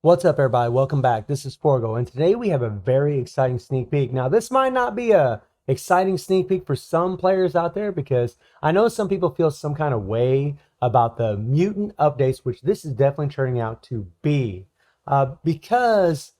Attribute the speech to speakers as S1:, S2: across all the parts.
S1: What's up, everybody? Welcome back. This is Forgo, and today we have a very exciting sneak peek. Now, this might not be a exciting sneak peek for some players out there because I know some people feel some kind of way about the mutant updates, which this is definitely turning out to be. Because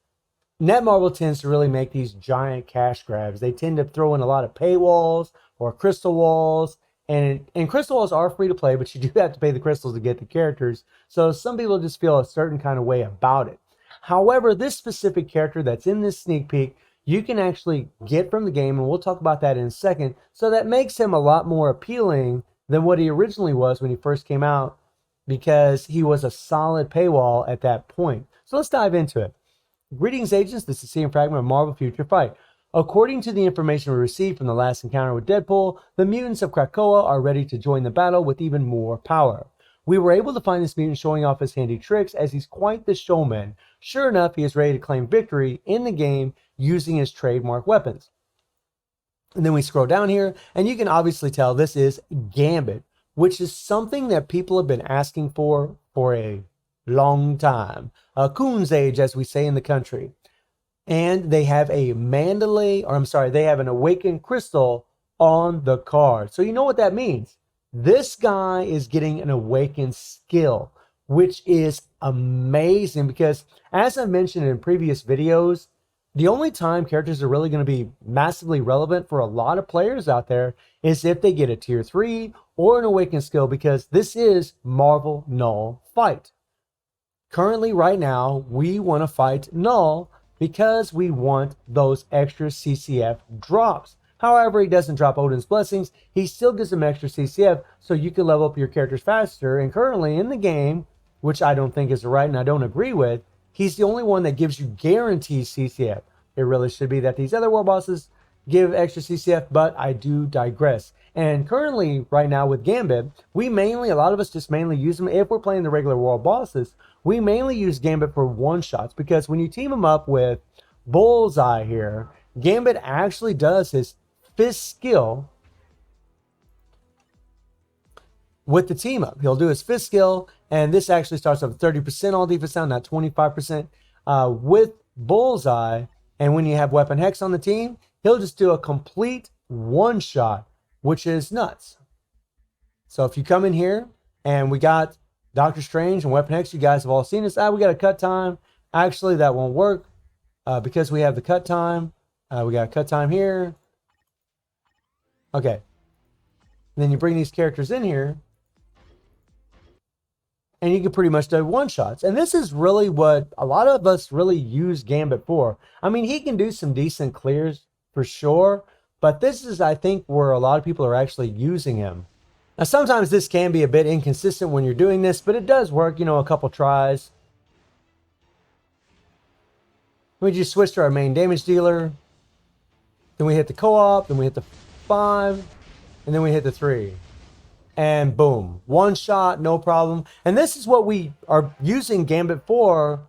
S1: Netmarble tends to really make these giant cash grabs. They tend to throw in a lot of paywalls or crystal walls, and crystal walls are free to play, but you do have to pay the crystals to get the characters. So some people just feel a certain kind of way about it. However, this specific character that's in this sneak peek, you can actually get from the game, and we'll talk about that in a second. So that makes him a lot more appealing than what he originally was when he first came out, because he was a solid paywall at that point. So let's dive into it. Greetings, agents. This is Seeing Fragment of Marvel Future Fight. According to the information we received from the last encounter with Deadpool, the mutants of Krakoa are ready to join the battle with even more power. We were able to find this mutant showing off his handy tricks, as he's quite the showman. Sure enough, he is ready to claim victory in the game using his trademark weapons. And then we scroll down here, and you can obviously tell this is Gambit, which is something that people have been asking for a long time. A coon's age, as we say in the country. And they have a Mandalay, or I'm sorry, they have an Awakened Crystal on the card. So you know what that means. This guy is getting an Awakened skill, which is amazing because, as I mentioned in previous videos, the only time characters are really going to be massively relevant for a lot of players out there is if they get a tier 3 or an Awakened skill, because this is Marvel Knull Fight. Currently, right now, we want to fight Knull because we want those extra CCF drops. However, he doesn't drop Odin's Blessings. He still gives them extra CCF so you can level up your characters faster. And currently in the game, which I don't think is right and I don't agree with, he's the only one that gives you guaranteed CCF. It really should be that these other war bosses give extra CCF, but I do digress. And currently, right now with Gambit, a lot of us just mainly use them if we're playing the regular world bosses. We mainly use Gambit for one-shots because when you team him up with Bullseye here, Gambit actually does his fist skill with the team up. He'll do his fist skill, and this actually starts off 30% all defense down, not 25%, with Bullseye. And when you have Weapon Hex on the team, he'll just do a complete one-shot, which is nuts. So if you come in here and we got Doctor Strange and Weapon Hex, you guys have all seen this. We got a cut time. Actually, that won't work because we have the cut time. We got a cut time here. Okay. And then you bring these characters in here, and you can pretty much do one-shots. And this is really what a lot of us really use Gambit for. I mean, he can do some decent clears for sure, but this is, I think, where a lot of people are actually using him. Now, sometimes this can be a bit inconsistent when you're doing this, but it does work, a couple tries. We just switch to our main damage dealer. Then we hit the co-op, then we hit the 5, and then we hit the 3. And boom, one shot, no problem. And this is what we are using Gambit for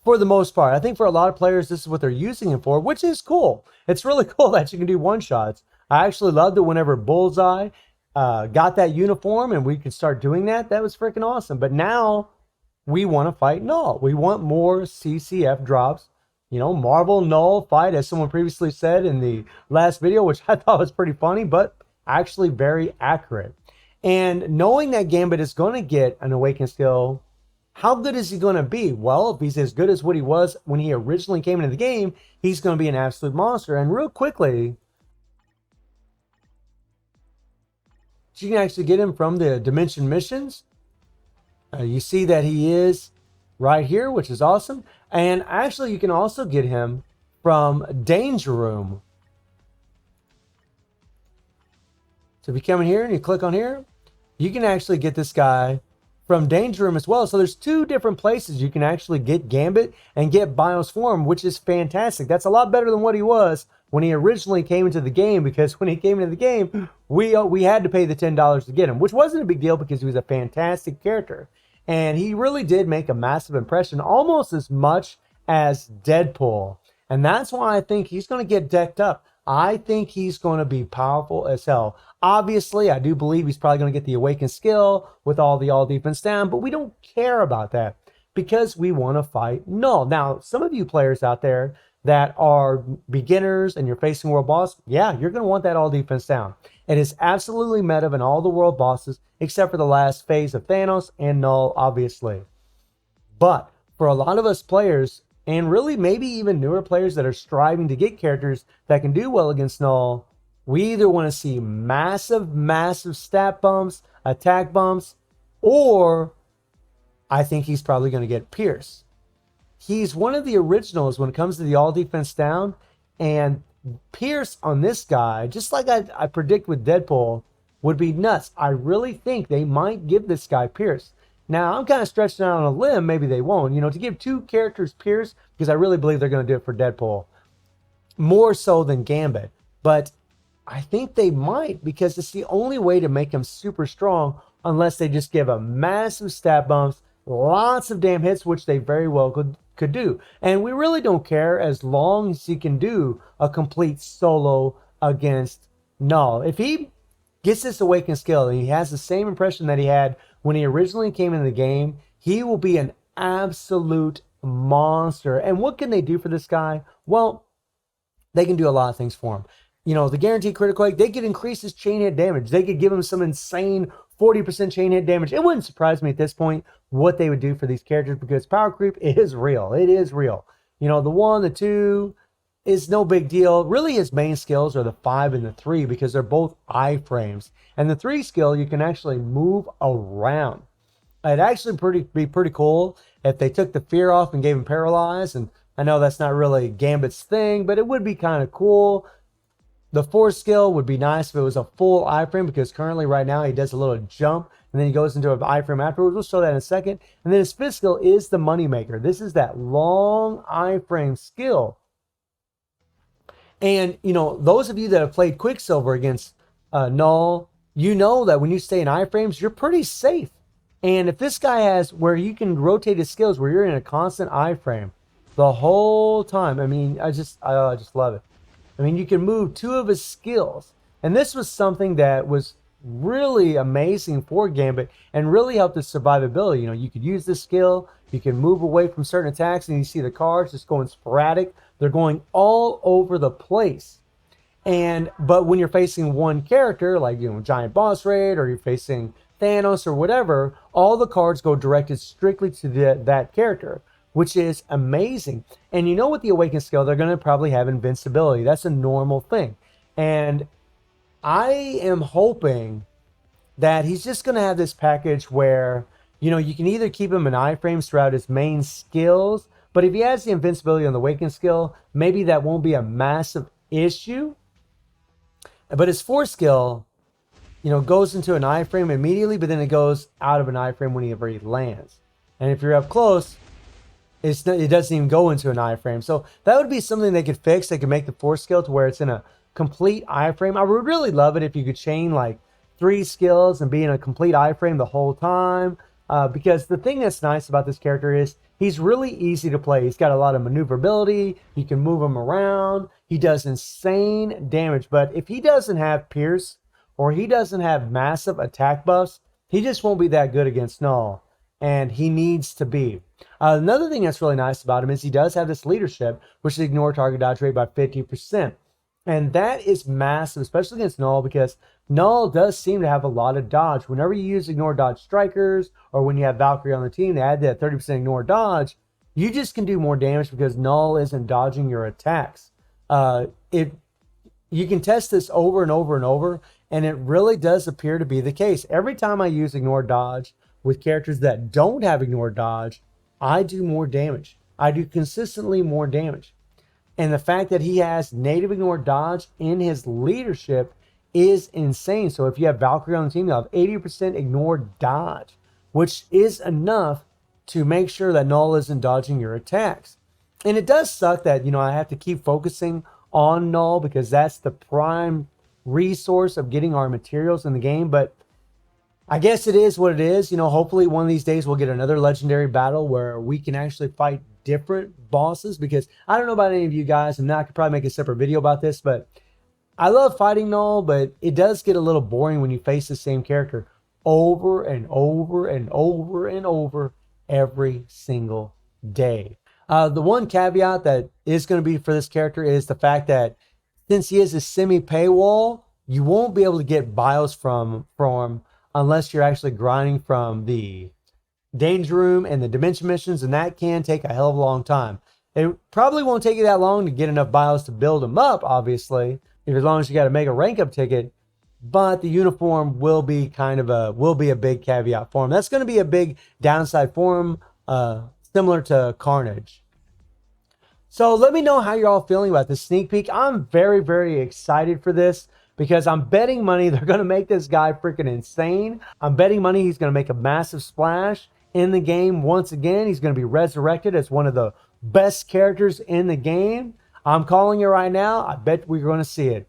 S1: the most part. I think for a lot of players, this is what they're using him for, which is cool. It's really cool that you can do one-shots. I actually loved it whenever Bullseye got that uniform and we could start doing that. That was freaking awesome. But now we want to fight Knull. We want more CCF drops. Marvel Knull Fight, as someone previously said in the last video, which I thought was pretty funny, but actually very accurate. And knowing that Gambit is going to get an Awakened skill, how good is he going to be? Well, if he's as good as what he was when he originally came into the game, he's going to be an absolute monster. And real quickly, you can actually get him from the Dimension missions. You see that he is right here, which is awesome. And actually, you can also get him from Danger Room. So if you come in here and you click on here, you can actually get this guy from Danger Room as well. So there's two different places you can actually get Gambit and get Bios form, which is fantastic. That's a lot better than what he was when he originally came into the game, because when he came into the game, we had to pay the $10 to get him, which wasn't a big deal because he was a fantastic character. And he really did make a massive impression, almost as much as Deadpool. And that's why I think he's going to get decked up. I think he's going to be powerful as hell. Obviously, I do believe he's probably going to get the Awakened skill with all the all defense down, but we don't care about that because we want to fight Knull. Now, some of you players out there that are beginners and you're facing world boss, yeah, you're going to want that all defense down. It is absolutely meta in all the world bosses except for the last phase of Thanos and Knull, obviously. But for a lot of us players, and really maybe even newer players that are striving to get characters that can do well against Knull, we either want to see massive stat bumps, attack bumps, or I think he's probably going to get Pierce. He's one of the originals when it comes to the all defense down, and Pierce on this guy, just like I predict with Deadpool, would be nuts. I really think they might give this guy Pierce. Now, I'm kind of stretching out on a limb. Maybe they won't. To give two characters Pierce, because I really believe they're going to do it for Deadpool, more so than Gambit. But I think they might, because it's the only way to make him super strong, unless they just give him massive stat bumps, lots of damn hits, which they very well could do. And we really don't care as long as he can do a complete solo against Knull. If he gets this awakened skill and he has the same impression that he had when he originally came into the game, he will be an absolute monster. And what can they do for this guy? Well, they can do a lot of things for him. The guaranteed critical hit, they could increase his chain hit damage. They could give him some insane 40% chain hit damage. It wouldn't surprise me at this point what they would do for these characters, because power creep is real. It is real. The 1, the 2 is no big deal. Really, his main skills are the 5 and the 3, because they're both iframes. And the 3 skill, you can actually move around. It'd actually be pretty cool if they took the fear off and gave him paralyzed. And I know that's not really Gambit's thing, but it would be kind of cool. The 4 skill would be nice if it was a full iframe, because currently right now he does a little jump and then he goes into an iframe afterwards. We'll show that in a second. And then his 5th skill is the moneymaker. This is that long iframe skill. And, those of you that have played Quicksilver against Knull, you know that when you stay in iframes, you're pretty safe. And if this guy has where you can rotate his skills, where you're in a constant iframe the whole time, I just love it. You can move 2 of his skills. And this was something that was really amazing for Gambit and really helped his survivability. You could use this skill, you can move away from certain attacks, and you see the cards just going sporadic. They're going all over the place. But when you're facing one character, like, Giant Boss Raid, or you're facing Thanos or whatever, all the cards go directed strictly to that character, which is amazing. And with the Awakened skill, they're going to probably have invincibility. That's a normal thing. And I am hoping that he's just going to have this package where, you can either keep him in iframes throughout his main skills, but if he has the invincibility on the Awakened skill, maybe that won't be a massive issue. But his 4th skill, goes into an iframe immediately, but then it goes out of an iframe whenever he lands. And if you're up close, it doesn't even go into an iframe. So that would be something they could fix. They could make the 4th skill to where it's in a complete iframe. I would really love it if you could chain like 3 skills and be in a complete iframe the whole time. Because the thing that's nice about this character is he's really easy to play. He's got a lot of maneuverability. You can move him around. He does insane damage. But if he doesn't have Pierce, or he doesn't have massive attack buffs, he just won't be that good against Knull. And he needs to be. Another thing that's really nice about him is he does have this leadership, which is ignore target dodge rate by 50%. And that is massive, especially against Knull, because Knull does seem to have a lot of dodge. Whenever you use ignore dodge strikers, or when you have Valkyrie on the team, they add that 30% ignore dodge, you just can do more damage because Knull isn't dodging your attacks. You can test this over and over and over, and it really does appear to be the case. Every time I use ignore dodge with characters that don't have ignore dodge, I do more damage. I do consistently more damage. And the fact that he has native ignore dodge in his leadership is insane. So if you have Valkyrie on the team, you'll have 80% ignore dodge, which is enough to make sure that Knull isn't dodging your attacks. And it does suck that, I have to keep focusing on Knull because that's the prime resource of getting our materials in the game. But I guess it is what it is. Hopefully one of these days we'll get another legendary battle where we can actually fight different bosses, because I don't know about any of you guys, and I could probably make a separate video about this, but I love fighting Knull, but it does get a little boring when you face the same character over and over and over and over every single day. The one caveat that is going to be for this character is the fact that since he is a semi-paywall, you won't be able to get bios from unless you're actually grinding from the danger room and the dimension missions, and that can take a hell of a long time. It probably won't take you that long to get enough bios to build them up, obviously, as long as you got to make a rank up ticket. But the uniform will be a big caveat for him. That's going to be a big downside for him, similar to Carnage. So let me know how you're all feeling about this sneak peek. I'm very, very excited for this because I'm betting money they're going to make this guy freaking insane. I'm betting money he's going to make a massive splash in the game once again. He's going to be resurrected as one of the best characters in the game. I'm calling it right now. I bet we're going to see it.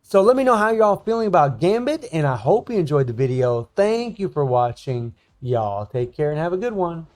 S1: So let me know how y'all feeling about Gambit, and I hope you enjoyed the video. Thank you for watching. Y'all take care and have a good one.